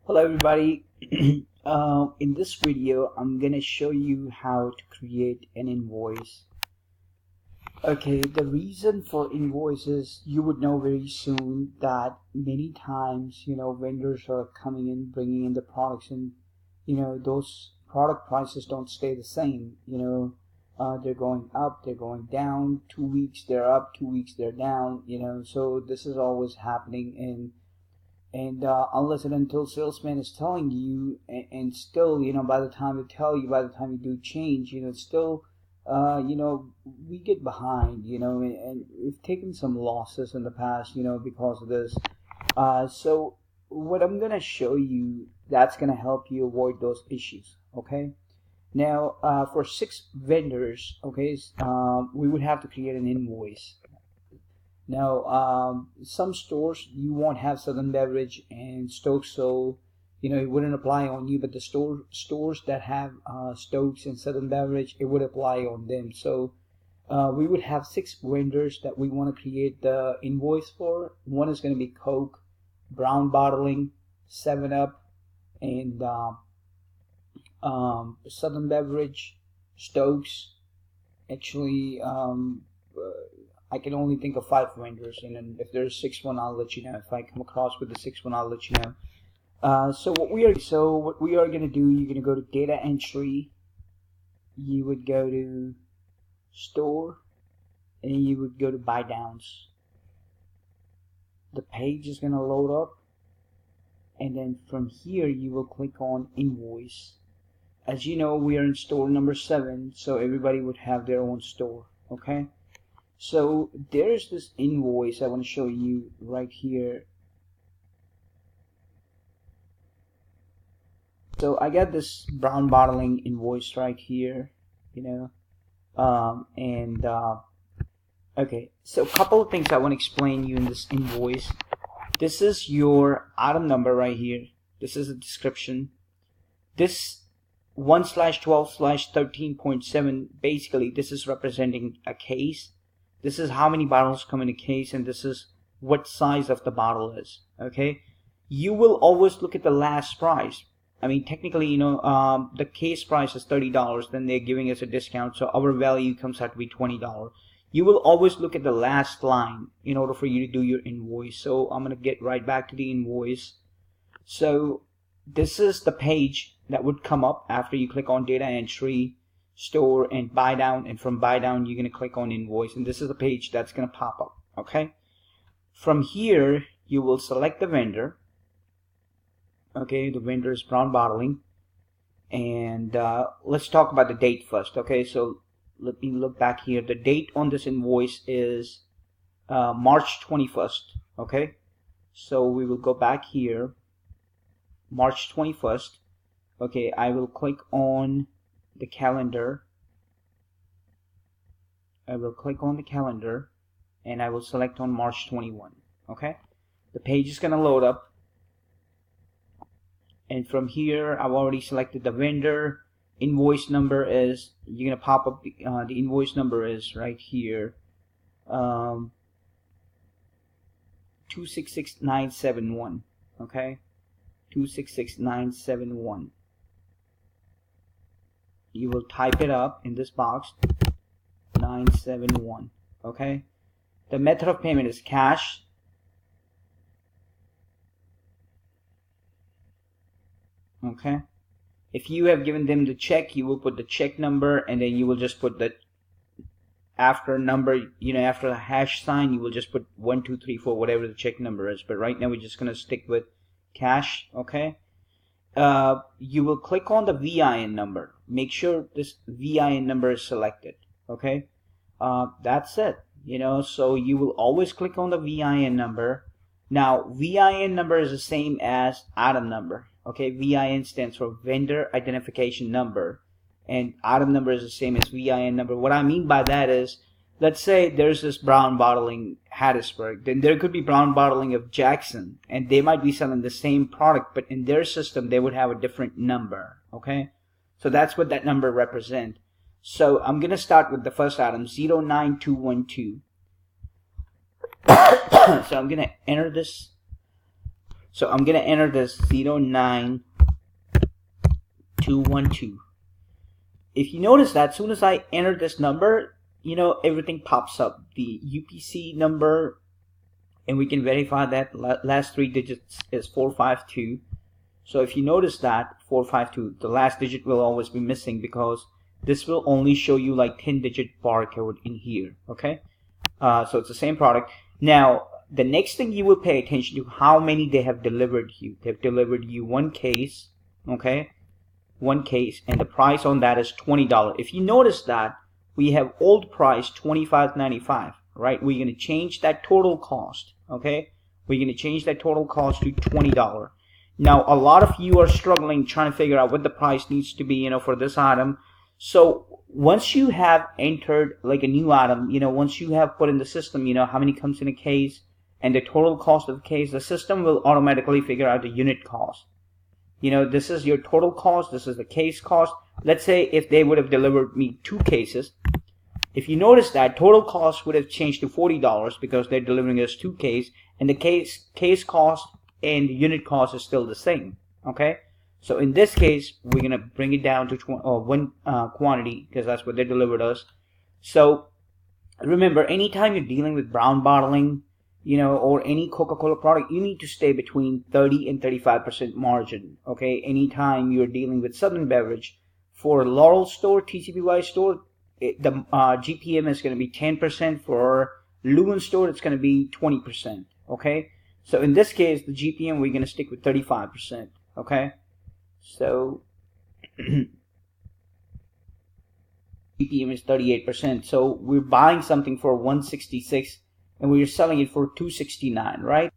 Hello everybody. In this video I'm gonna show you how to create an invoice. Okay, the reason for invoices, you would know very soon that many times vendors are coming in, bringing in the products, and those product prices don't stay the same. They're going up, they're going down. 2 weeks they're up, 2 weeks they're down. So this is always happening, and unless and until salesman is telling you, and still, by the time they tell you, by the time you do change, still, we get behind, and we've taken some losses in the past, because of this. So what I'm gonna show you, that's gonna help you avoid those issues. Okay. Now, for 6 vendors, okay, we would have to create an invoice. Now, some stores you won't have Southern Beverage and Stokes, so it wouldn't apply on you. But the stores that have Stokes and Southern Beverage, it would apply on them. So we would have 6 vendors that we want to create the invoice for. One is going to be Coke, Brown Bottling, 7-Up, and Southern Beverage, Stokes. Actually, I can only think of 5 vendors, and then if there's 6th one, I'll let you know. If I come across with the 6th one, I'll let you know. So what we are gonna do, you're gonna go to data entry. You would go to store, and you would go to buy downs. The page is gonna load up, and then from here you will click on invoice. As you know, we are in store number 7, so everybody would have their own store. Okay. So there's this invoice I want to show you right here. So I got this Brown Bottling invoice right here, okay. So a couple of things I want to explain you in this invoice. This is your item number right here. This is a description. This 1/12/13.7, basically this is representing a case. This is how many bottles come in a case, and this is what size of the bottle is. Okay, you will always look at the last price. I mean, technically, the case price is $30. Then they're giving us a discount, so our value comes out to be $20. You will always look at the last line in order for you to do your invoice. So I'm gonna get right back to the invoice. So this is the page that would come up after you click on data entry, store, and buy down, and from buy down you're going to click on invoice, and this is the page that's going to pop up. Okay, from here you will select the vendor. Okay, the vendor is Brown Bottling, and let's talk about the date first. Okay, so let me look back here. The date on this invoice is March 21st. Okay, so we will go back here, March 21st. Okay, I will click on the calendar. I will click on the calendar, and I will select on March 21. Okay, the page is going to load up, and from here I've already selected the vendor. Invoice number is, you're going to pop up the invoice number is right here, 266971. Okay, 266971. You will type it up in this box, 971. Okay, the method of payment is cash. Okay, if you have given them the check, you will put the check number, and then you will just put the after number, after the hash sign, you will just put 1 2 3 4, whatever the check number is. But right now we're just gonna stick with cash. Okay, you will click on the VIN number. Make sure this VIN number is selected. Okay, that's it. So you will always click on the VIN number. Now, VIN number is the same as item number. Okay, VIN stands for vendor identification number, and item number is the same as VIN number. What I mean by that is, let's say there's this Brown Bottling Hattiesburg, then there could be Brown Bottling of Jackson, and they might be selling the same product, but in their system they would have a different number. Okay, so that's what that number represents. So I'm gonna start with the first item, 09212. So I'm gonna enter this So I'm gonna enter this 09212. If you notice that as soon as I enter this number, you know, everything pops up, the UPC number, and we can verify that last 3 digits is 452. So if you notice that 452, the last digit will always be missing because this will only show you like 10-digit barcode in here. Okay, so it's the same product. Now the next thing you will pay attention to, how many they have delivered you. They've delivered you 1 case. Okay, 1 case, and the price on that is $20. If you notice that we have old price $25.95, right? We're going to change that total cost. Okay, we're going to change that total cost to $20. Now a lot of you are struggling trying to figure out what the price needs to be, you know, for this item. So once you have entered like a new item, you know, once you have put in the system, you know, how many comes in a case and the total cost of the case, the system will automatically figure out the unit cost. You know, this is your total cost, this is the case cost. Let's say if they would have delivered me 2 cases, if you notice that total cost would have changed to $40 because they're delivering us 2 cases, and the case cost and the unit cost is still the same. Okay, so in this case we're gonna bring it down to 1 quantity because that's what they delivered us. So remember, anytime you're dealing with brown bottling, you know, or any Coca-Cola product, you need to stay between 30 and 35% margin. Okay, anytime you're dealing with Southern Beverage, for Laurel store, TCBY store, the GPM is going to be 10%. For Lewin store, it's going to be 20%. Okay, so in this case, the GPM, we're going to stick with 35%. Okay, so GPM is 38%. So we're buying something for 166 and we're selling it for 269, right?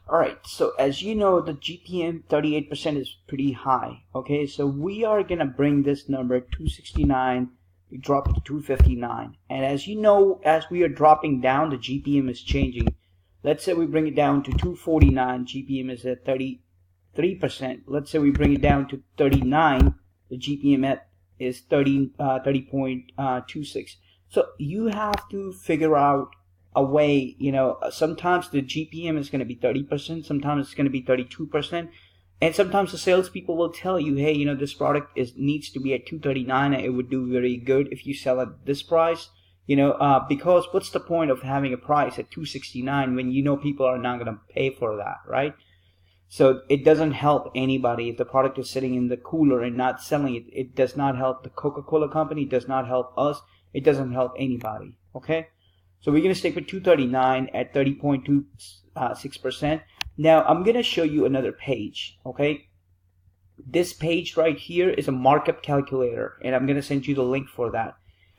Alright, so as you know, the GPM 38% is pretty high. Okay, so we are going to bring this number 269, we drop it to 259. And as you know, as we are dropping down, the GPM is changing. Let's say we bring it down to 249, GPM is at 33%. Let's say we bring it down to 39, the GPM is 30.26. So you have to figure out a way, you know, sometimes the GPM is going to be 30%, sometimes it's going to be 32%, and sometimes the salespeople will tell you, hey, you know, this product needs to be at 239, and it would do very good if you sell at this price, you know, because what's the point of having a price at 269 when you know people are not going to pay for that, right? So it doesn't help anybody if the product is sitting in the cooler and not selling it. It does not help the Coca-Cola company, it does not help us, it doesn't help anybody. Okay, so we're going to stick with 239 at 30.26%. Now I'm going to show you another page. Okay, this page right here is a markup calculator, and I'm going to send you the link for that.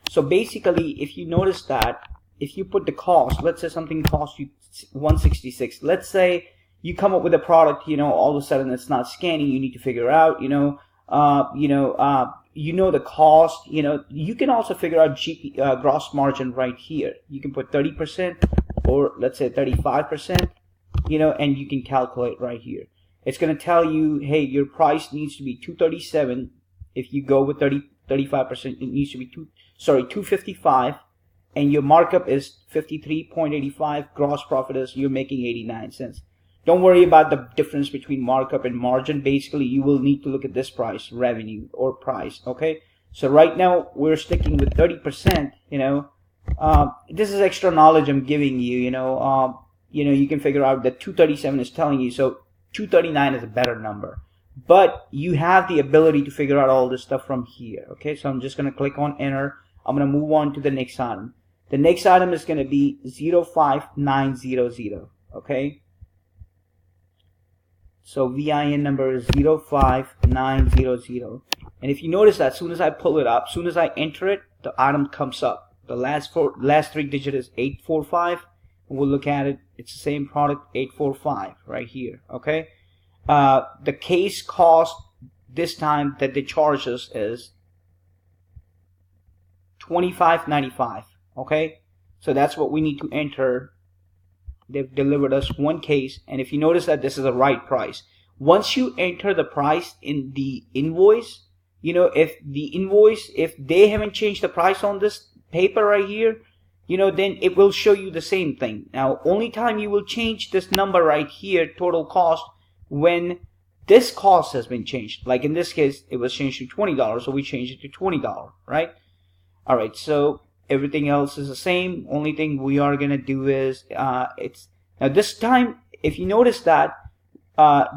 So basically, if you notice that if you put the cost, let's say something costs you 166, let's say you come up with a product, you know, all of a sudden it's not scanning, you need to figure out, the cost, you know, you can also figure out gross margin right here. You can put 30% or let's say 35%, you know, and you can calculate right here. It's going to tell you, hey, your price needs to be 237. If you go with 35%, it needs to be 255, and your markup is 53.85. Gross profit is you're making 89 cents. Don't worry about the difference between markup and margin. Basically, you will need to look at this price, revenue or price. Okay, so right now we're sticking with 30%. You know, this is extra knowledge I'm giving you. You know, you can figure out that 237 is telling you, so 239 is a better number. But you have the ability to figure out all this stuff from here. Okay, so I'm just going to click on enter. I'm going to move on to the next item. The next item is going to be 05900. Okay. So VIN number is 05900. And if you notice that as soon as I pull it up, as soon as I enter it, the item comes up. The last 3 digit is 845. And we'll look at it. It's the same product, 845 right here. Okay. The case cost this time that they charge us is $25.95. Okay. So that's what we need to enter. They've delivered us 1 case, and if you notice that this is the right price. Once you enter the price in the invoice, you know, if they haven't changed the price on this paper right here, you know, then it will show you the same thing. Now, only time you will change this number right here, total cost, when this cost has been changed. Like in this case, it was changed to $20, so we changed it to $20, right? All right, so everything else is the same. Only thing we are gonna do is it's now this time. If you notice that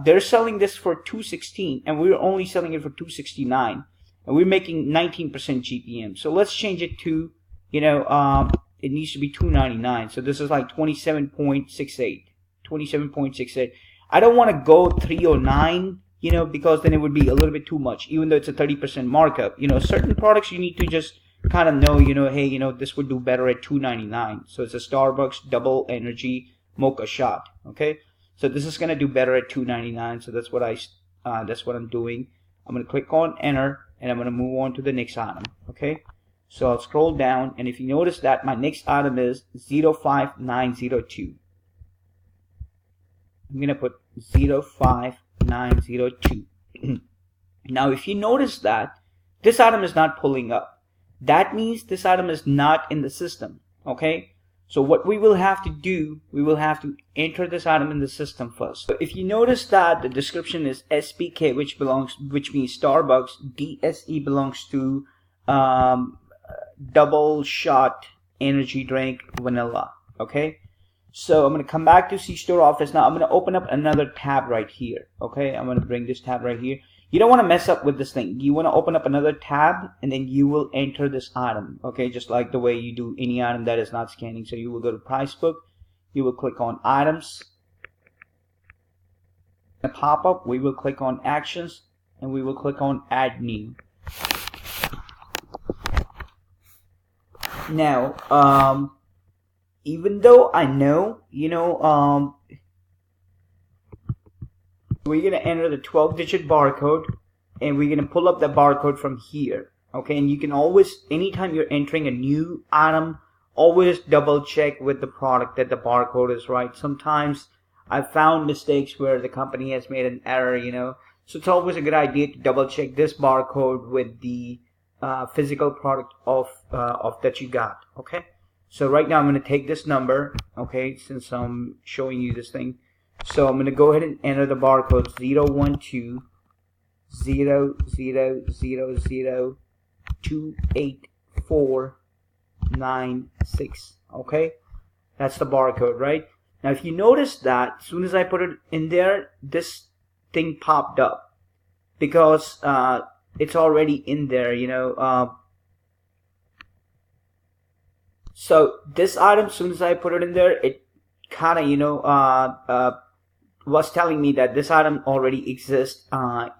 they're selling this for $216, and we're only selling it for $269, and we're making 19% GPM. So let's change it to, you know, it needs to be $299. So this is like 27.68. 27.68. I don't want to go 309, you know, because then it would be a little bit too much, even though it's a 30% markup. You know, certain products you need to just kind of know, you know, hey, you know, this would do better at $299. So it's a Starbucks double energy mocha shot. Okay, so this is gonna do better at $299. So that's what I'm doing. I'm gonna click on enter, and I'm gonna move on to the next item. Okay, so I'll scroll down, and if you notice that my next item is 05902. I'm gonna put 05902. Now if you notice that this item is not pulling up, that means this item is not in the system. Okay, so what we will have to do, we will have to enter this item in the system first. So if you notice that the description is SPK, which means Starbucks, DSE belongs to double shot energy drink vanilla. Okay, so I'm going to come back to C-Store Office. Now I'm going to open up another tab right here. Okay, I'm going to bring this tab right here. You don't want to mess up with this thing. You want to open up another tab, and then you will enter this item. Okay, just like the way you do any item that is not scanning. So you will go to Price Book. You will click on Items. A pop-up. We will click on Actions, and we will click on Add New. Now, even though I know, you know, we're going to enter the 12-digit barcode, and we're going to pull up the barcode from here. Okay, and you can always, anytime you're entering a new item, always double check with the product that the barcode is right. Sometimes I've found mistakes where the company has made an error, you know, so it's always a good idea to double check this barcode with the physical product of that you got. Okay, so right now I'm going to take this number, okay, since I'm showing you this thing. So I'm going to go ahead and enter the barcode 01200028496. Okay, that's the barcode, right? Now if you notice that as soon as I put it in there, this thing popped up because it's already in there, you know. So this item, as soon as I put it in there, it kind of, you know, was telling me that this item already exists,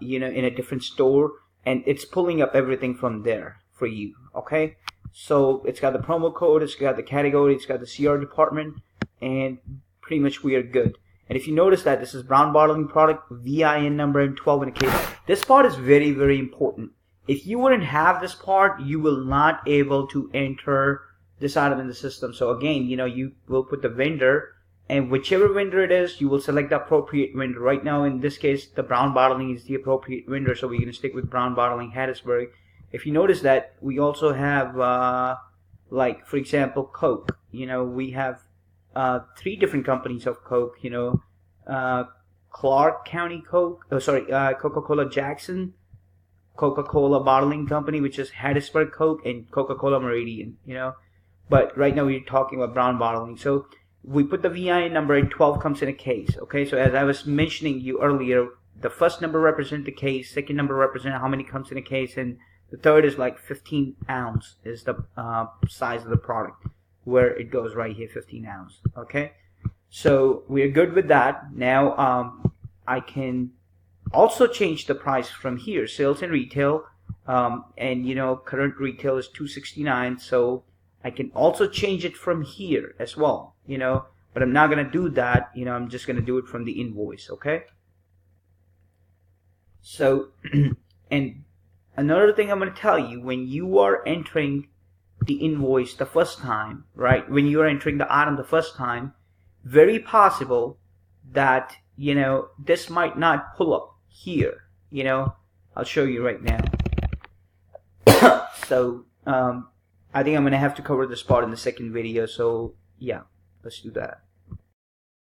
you know, in a different store, and it's pulling up everything from there for you. Okay, so it's got the promo code, it's got the category, it's got the CR department, and pretty much we are good. And if you notice that this is brown bottling product, VIN number, and 12 in a case. This part is very, very important. If you wouldn't have this part, you will not able to enter this item in the system. So again, you know, you will put the vendor, and whichever vendor it is, you will select the appropriate vendor. Right now, in this case, the brown bottling is the appropriate vendor, so we're going to stick with brown bottling Hattiesburg. If you notice that, we also have, like, for example, Coke. You know, we have 3 different companies of Coke, you know, Clark County Coke, Coca-Cola Jackson, Coca-Cola Bottling Company, which is Hattiesburg Coke, and Coca-Cola Meridian, you know. But right now we're talking about brown bottling. So we put the VIN number, and 12 comes in a case. Okay, so as I was mentioning you earlier, the first number represents the case, second number represents how many comes in a case, and the third is like 15 ounce is the size of the product, where it goes right here, 15 ounce. Okay, so we're good with that. Now I can also change the price from here, sales and retail, and you know, current retail is $269, so I can also change it from here as well, you know, but I'm not going to do that, you know, I'm just going to do it from the invoice. Okay, so and another thing I'm going to tell you, when you are entering the invoice the first time, right, when you're entering the item the first time, very possible that, you know, this might not pull up here, you know. I'll show you right now. So I think I'm gonna have to cover this part in the second video, so yeah, let's do that.